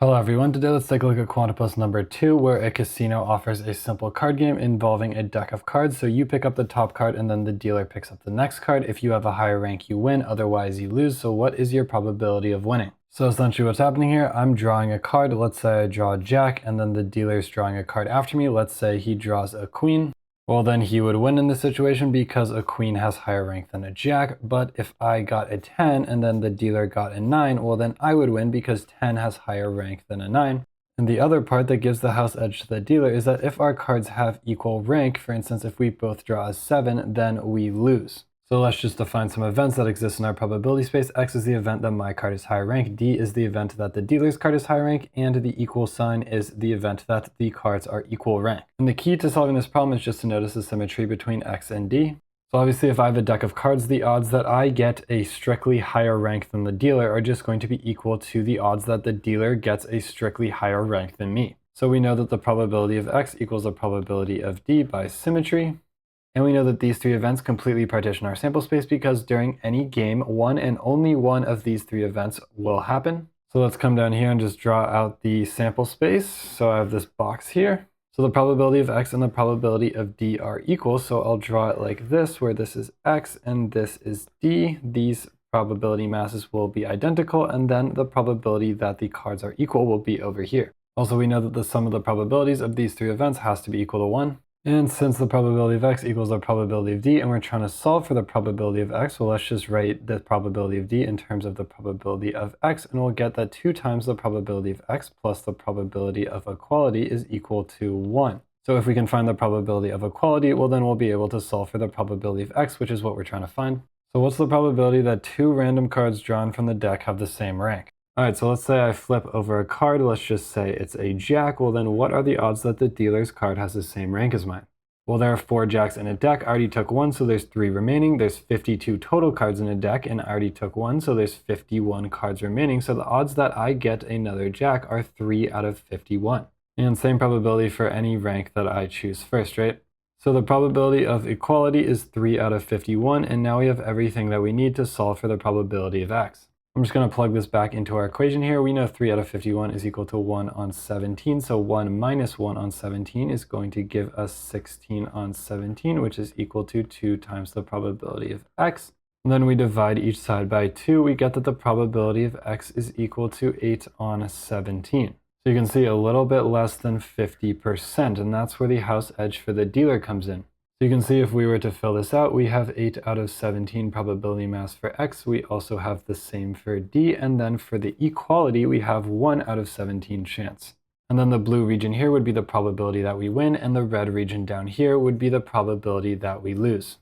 Hello everyone, today let's take a look at Quantipus number 2, where a casino offers a simple card game involving a deck of cards. So you pick up the top card and then the dealer picks up the next card. If you have a higher rank, you win, otherwise you lose. So what is your probability of winning? So essentially what's happening here, I'm drawing a card. Let's say I draw a jack and then the dealer's drawing a card after me. Let's say he draws a queen. Well, then he would win in this situation because a queen has higher rank than a jack. But if I got a 10 and then the dealer got a 9, well, then I would win because 10 has higher rank than a 9. And the other part that gives the house edge to the dealer is that if our cards have equal rank, for instance, if we both draw a 7, then we lose. So let's just define some events that exist in our probability space. X is the event that my card is higher rank, D is the event that the dealer's card is higher rank, and the equal sign is the event that the cards are equal rank. And the key to solving this problem is just to notice the symmetry between X and D. So obviously if I have a deck of cards, the odds that I get a strictly higher rank than the dealer are just going to be equal to the odds that the dealer gets a strictly higher rank than me. So we know that the probability of X equals the probability of D by symmetry. And we know that these three events completely partition our sample space because during any game, one and only one of these three events will happen. So let's come down here and just draw out the sample space. So I have this box here. So the probability of X and the probability of D are equal. So I'll draw it like this, where this is X and this is D. These probability masses will be identical, and then the probability that the cards are equal will be over here. Also, we know that the sum of the probabilities of these three events has to be equal to 1. And since the probability of X equals the probability of D, and we're trying to solve for the probability of X, well, let's just write the probability of D in terms of the probability of X, and we'll get that 2 times the probability of X plus the probability of equality is equal to 1. So if we can find the probability of equality, well, then we'll be able to solve for the probability of X, which is what we're trying to find. So what's the probability that 2 random cards drawn from the deck have the same rank? Alright, so let's say I flip over a card, let's just say it's a jack. Well, then what are the odds that the dealer's card has the same rank as mine? Well, there are 4 jacks in a deck. I already took 1, so there's 3 remaining. There's 52 total cards in a deck, and I already took 1, so there's 51 cards remaining. So the odds that I get another jack are 3 out of 51. And same probability for any rank that I choose first, right? So the probability of equality is 3 out of 51, and now we have everything that we need to solve for the probability of X. I'm just going to plug this back into our equation here. We know 3 out of 51 is equal to 1 on 17. So 1 minus 1 on 17 is going to give us 16 on 17, which is equal to 2 times the probability of X. And then we divide each side by 2. We get that the probability of X is equal to 8 on 17. So you can see a little bit less than 50%, and that's where the house edge for the dealer comes in. So you can see if we were to fill this out, we have 8 out of 17 probability mass for X. We also have the same for D. And then for the equality, we have 1 out of 17 chance. And then the blue region here would be the probability that we win, and the red region down here would be the probability that we lose.